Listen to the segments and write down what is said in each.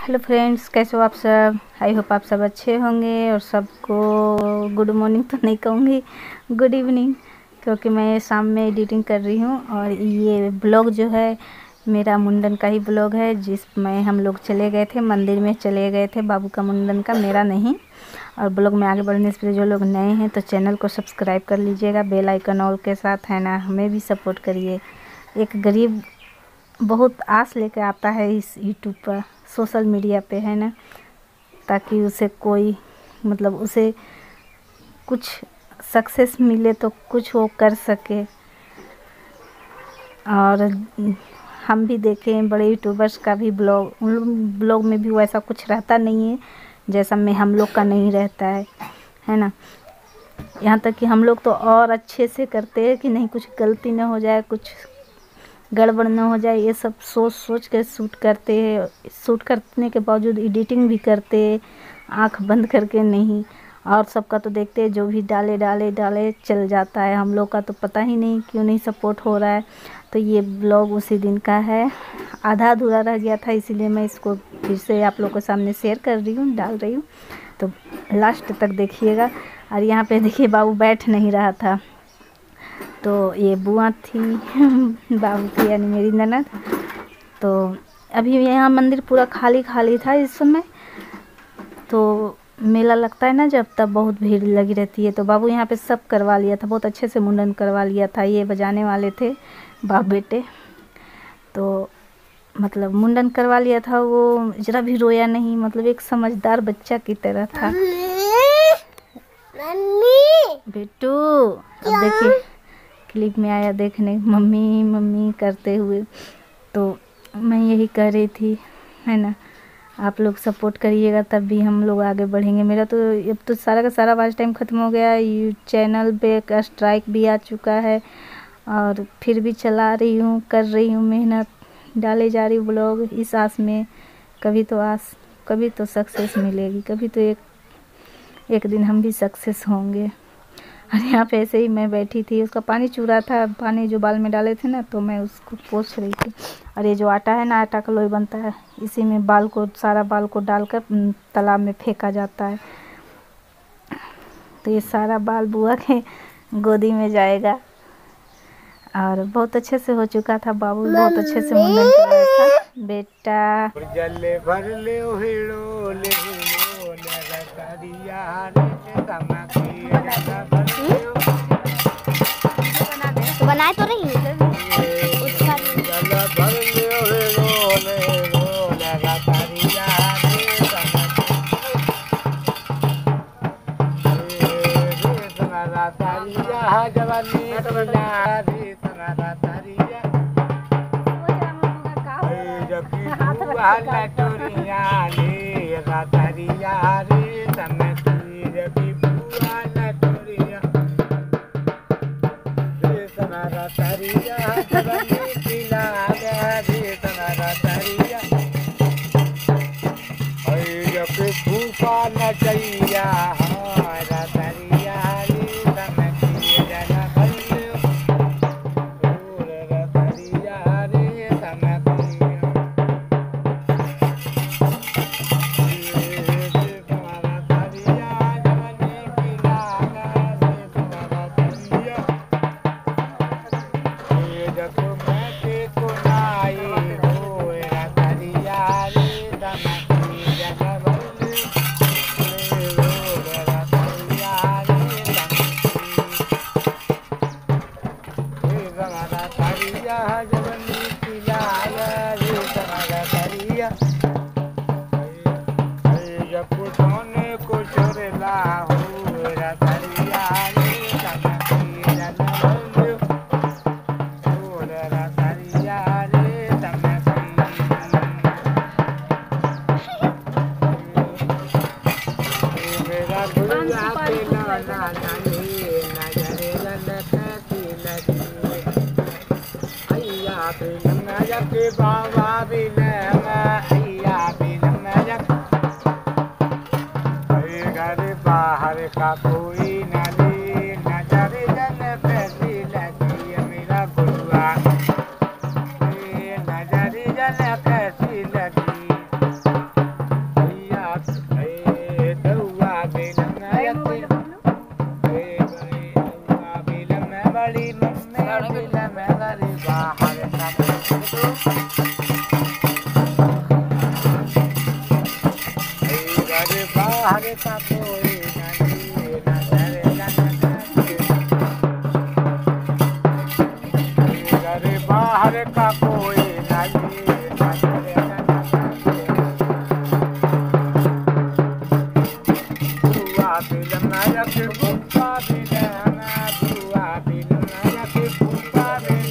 Hello friends, कैसे हो आप सब। आई होप आप सब अच्छे होंगे और सबको गुड मॉर्निंग तो नहीं कहूँगी, गुड इवनिंग, क्योंकि मैं शाम में एडिटिंग कर रही हूँ। और ये ब्लॉग जो है मेरा मुंडन का ही ब्लॉग है, जिसमें हम लोग चले गए थे, मंदिर में चले गए थे बाबू का मुंडन का, मेरा नहीं। और ब्लॉग में आगे बढ़ने से पहले जो लोग नए हैं तो चैनल को सब्सक्राइब कर लीजिएगा बेल आइकन ऑल के साथ, है ना। हमें भी सपोर्ट करिए। एक गरीब बहुत आस लेकर आता है इस यूट्यूब पर, सोशल मीडिया पे, है ना, ताकि उसे कोई उसे कुछ सक्सेस मिले तो कुछ वो कर सके। और हम भी देखें बड़े यूट्यूबर्स का भी ब्लॉग, उन ब्लॉग में भी वैसा कुछ रहता नहीं है जैसा में हम लोग का नहीं रहता है ना। यहाँ तक कि हम लोग तो और अच्छे से करते हैं कि नहीं कुछ गलती ना हो जाए, कुछ गड़बड़ ना हो जाए, ये सब सोच सोच के शूट करते हैं। शूट करने के बावजूद एडिटिंग भी करते हैं, आँख बंद करके नहीं। और सबका तो देखते हैं, जो भी डाले चल जाता है। हम लोग का तो पता ही नहीं क्यों नहीं सपोर्ट हो रहा है। तो ये ब्लॉग उसी दिन का है, आधा अधूरा रह गया था, इसीलिए मैं इसको फिर से आप लोग के सामने शेयर कर रही हूँ, डाल रही हूँ। तो लास्ट तक देखिएगा। और यहाँ पे देखिए बाबू बैठ नहीं रहा था, तो ये बुआ थी बाबू की यानी मेरी ननद। तो अभी यहाँ मंदिर पूरा खाली खाली था इस समय। तो मेला लगता है ना जब, तब बहुत भीड़ लगी रहती है। तो बाबू यहाँ पे सब करवा लिया था, बहुत अच्छे से मुंडन करवा लिया था। ये बजाने वाले थे बाप बेटे, तो मुंडन करवा लिया था। वो जरा भी रोया नहीं, एक समझदार बच्चा की तरह था। बेटू अब देखिए क्लिप में आया देखने, मम्मी मम्मी करते हुए। तो मैं यही कर रही थी, है ना। आप लोग सपोर्ट करिएगा तब भी हम लोग आगे बढ़ेंगे। मेरा तो अब तो सारा का सारा वॉच टाइम ख़त्म हो गया। चैनल पे का स्ट्राइक भी आ चुका है, और फिर भी चला रही हूँ, कर रही हूँ मेहनत, डाले जा रही हूँ ब्लॉग इस आस में कभी तो सक्सेस मिलेगी, कभी तो एक दिन हम भी सक्सेस होंगे। और यहाँ पे ऐसे ही मैं बैठी थी, उसका पानी चू रहा था, पानी जो बाल में डाले थे ना, तो मैं उसको पोंछ रही थी। और ये जो आटा है ना, आटा का लोई बनता है, इसी में सारा बाल को डालकर तालाब में फेंका जाता है। तो ये सारा बाल बुआ के गोदी में जाएगा। और बहुत अच्छे से हो चुका था, बाबू बहुत अच्छे से मुंडन कराया था। बेटा बनाए तो नहीं बाहर का कोई नली नजर जल पैसी लगी मेरा गुरुआ, नजर जल कैसी लगी। घर बाहर का कोई नहीं नजर घर बाहर का कोई नहीं बुआ बिल नरक बुआ बिल बुआ बिल नरक बुआ बिल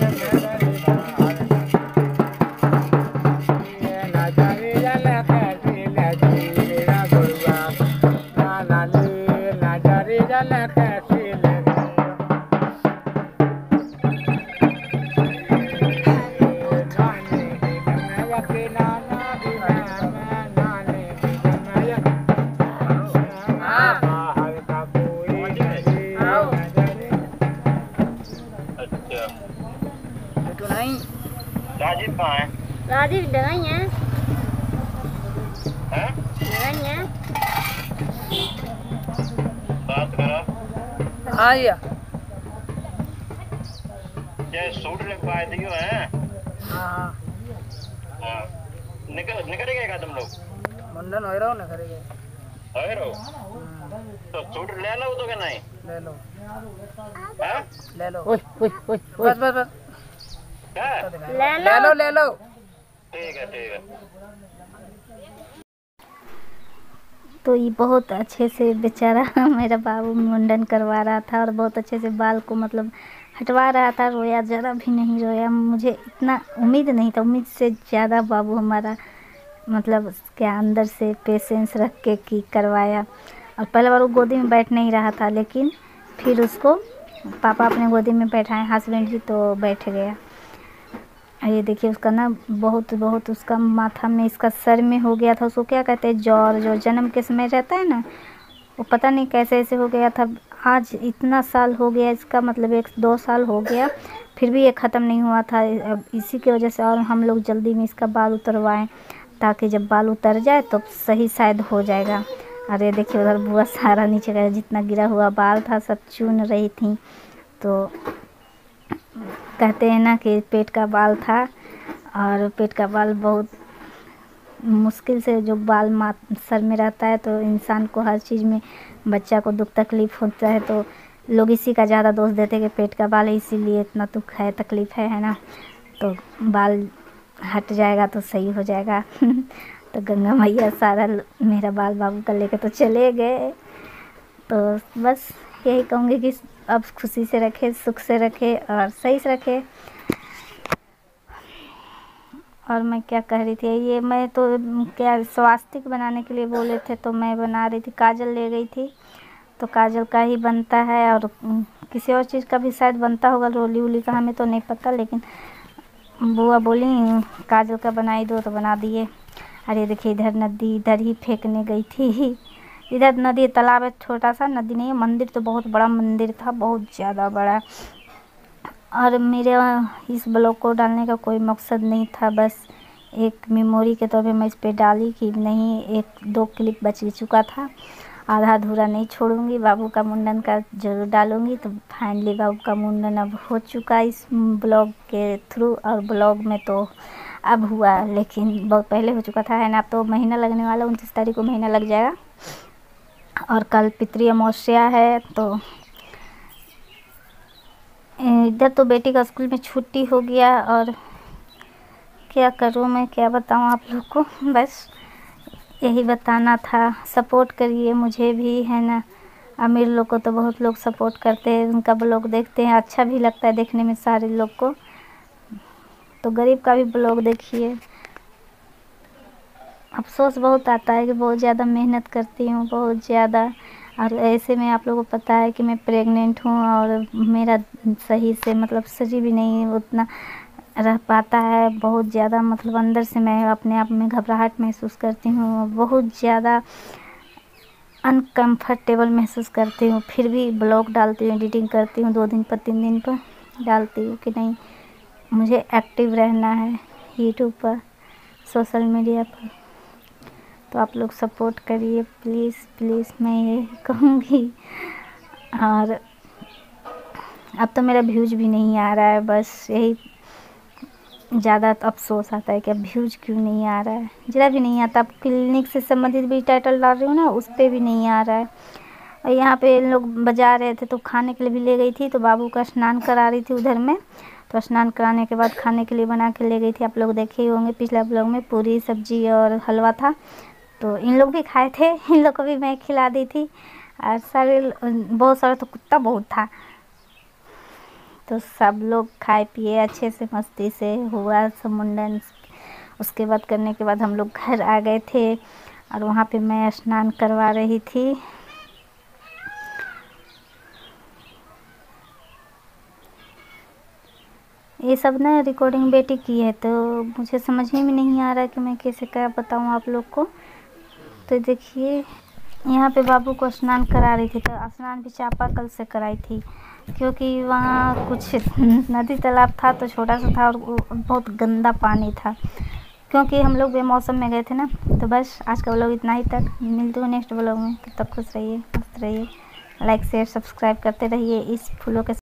राजीव कहाँ है? राजीव डराई है। हैं? डराई है। बात करो। आया ये सूट ले पाए दियो हैं? हाँ हाँ। निकलेगा तुम लोग? मुंडन हो रहा हूँ ना करेंगे। है रो? तो सूट ले लो तो क्या नहीं? ले लो हैं? ले लो ओए ओए ओए ओए। बस बस बस क्या? ले लो ले लो। ठीक है ठीक है। तो ये बहुत अच्छे से बेचारा मेरा बाबू मुंडन करवा रहा था और बहुत अच्छे से बाल को मतलब हटवा रहा था। रोया ज़रा भी नहीं रोया। मुझे इतना उम्मीद नहीं था, उम्मीद से ज़्यादा बाबू हमारा मतलब उसके अंदर से पेशेंस रख के की करवाया। और पहले बार वो गोदी में बैठ नहीं रहा था, लेकिन फिर उसको पापा अपने गोदी में बैठाए, हस्बैंड जी, तो बैठ गया। ये देखिए उसका ना बहुत उसका माथा में, इसका सर में हो गया था। उसको क्या कहते हैं, जौर, जो जन्म के समय रहता है ना, वो पता नहीं कैसे ऐसे हो गया था। आज इतना साल हो गया इसका, मतलब 1-2 साल हो गया, फिर भी ये ख़त्म नहीं हुआ था। अब इसी की वजह से और हम लोग जल्दी में इसका बाल उतरवाएं, ताकि जब बाल उतर जाए तो सही शायद हो जाएगा। अरे देखिए उधर बुआ सारा नीचे का जितना गिरा हुआ बाल था सब चुन रही थी। तो कहते हैं ना कि पेट का बाल था, और पेट का बाल बहुत मुश्किल से जो बाल सर में रहता है, तो इंसान को हर चीज़ में बच्चा को दुख तकलीफ़ होता है, तो लोग इसी का ज़्यादा दोष देते हैं कि पेट का बाल है इसीलिए इतना दुख है, तकलीफ़ है ना। तो बाल हट जाएगा तो सही हो जाएगा। तो गंगा मैया सारा मेरा बाल बाबू का लेकर तो चले गए। तो बस यही कहूँगी कि अब खुशी से रखे, सुख से रखे और सही से रखे। और मैं क्या कह रही थी, ये मैं तो क्या स्वास्तिक बनाने के लिए बोले थे, तो मैं बना रही थी, काजल ले गई थी, तो काजल का ही बनता है और किसी और चीज़ का भी शायद बनता होगा, रोली वोली का हमें तो नहीं पता, लेकिन बुआ बोली काजल का बनाई दो तो बना दिए। अरे देखिए इधर नदी, इधर ही फेंकने गई थी। इधर नदी, तालाब है, छोटा सा नदी नहीं है, मंदिर तो बहुत बड़ा मंदिर था, बहुत ज़्यादा बड़ा। और मेरे इस ब्लॉग को डालने का कोई मकसद नहीं था, बस एक मेमोरी के तौर पे मैं इस पे डाली कि नहीं, 1-2 क्लिप बच चुका था, आधा अधूरा नहीं छोड़ूंगी। बाबू का मुंडन का जरूर डालूंगी। तो फाइनली बाबू का मुंडन अब हो चुका इस ब्लॉग के थ्रू, और ब्लॉग में तो अब हुआ, लेकिन बहुत पहले हो चुका था, है ना। अब तो महीना लगने वाला, 29 तारीख को महीना लग जाएगा, और कल पितृ अमावस्या है। तो इधर तो बेटी का स्कूल में छुट्टी हो गया, और क्या करूँ मैं, क्या बताऊँ आप लोग को, बस यही बताना था। सपोर्ट करिए मुझे भी, है ना। अमीर लोग को तो बहुत लोग सपोर्ट करते हैं, उनका ब्लॉग देखते हैं, अच्छा भी लगता है देखने में सारे लोग को। तो गरीब का भी ब्लॉग देखिए। अफसोस बहुत आता है कि बहुत ज़्यादा मेहनत करती हूँ, बहुत ज़्यादा, और ऐसे में आप लोगों को पता है कि मैं प्रेग्नेंट हूँ, और मेरा सही से मतलब शरीर भी नहीं उतना रह पाता है, बहुत ज़्यादा मतलब अंदर से मैं अपने आप में घबराहट महसूस करती हूँ, बहुत ज़्यादा अनकम्फर्टेबल महसूस करती हूँ। फिर भी ब्लॉग डालती हूँ, एडिटिंग करती हूँ, 2 दिन पर 3 दिन पर डालती हूँ कि नहीं, मुझे एक्टिव रहना है यूट्यूब पर, सोशल मीडिया पर। तो आप लोग सपोर्ट करिए प्लीज़ प्लीज़, मैं ये कहूँगी। और अब तो मेरा व्यूज भी नहीं आ रहा है, बस यही ज़्यादा अफसोस आता है कि अब व्यूज़ क्यों नहीं आ रहा है, ज़रा भी नहीं आता। अब क्लिनिक से संबंधित भी टाइटल डाल रही हूँ ना, उस पर भी नहीं आ रहा है। और यहाँ पे लोग बजा रहे थे तो खाने के लिए भी ले गई थी, तो बाबू का स्नान करा रही थी उधर में, तो स्नान कराने के बाद खाने के लिए बना के ले गई थी। आप लोग देखे ही होंगे पिछला ब्लॉग में, पूरी सब्जी और हलवा था, तो इन लोग भी खाए थे, इन लोग को भी मैं खिला दी थी। और सारे बहुत सारा तो कुत्ता बहुत था, तो सब लोग खाए पिए अच्छे से, मस्ती से हुआ सब मुंडन। उसके बाद करने के बाद हम लोग घर आ गए थे और वहाँ पे मैं स्नान करवा रही थी। ये सब ना रिकॉर्डिंग बेटी की है, तो मुझे समझ में नहीं आ रहा कि मैं कैसे क्या बताऊँ आप लोग को। तो देखिए यहाँ पे बाबू को स्नान करा रही थी, तो स्नान भी चापाकल से कराई थी, क्योंकि वहाँ कुछ नदी तालाब था तो छोटा सा था और बहुत गंदा पानी था, क्योंकि हम लोग बेमौसम में गए थे ना। तो बस आज का व्लॉग इतना ही तक, मिलते हो नेक्स्ट व्लॉग में, तब तक खुश रहिए, मस्त रहिए, लाइक शेयर सब्सक्राइब करते रहिए इस फूलों के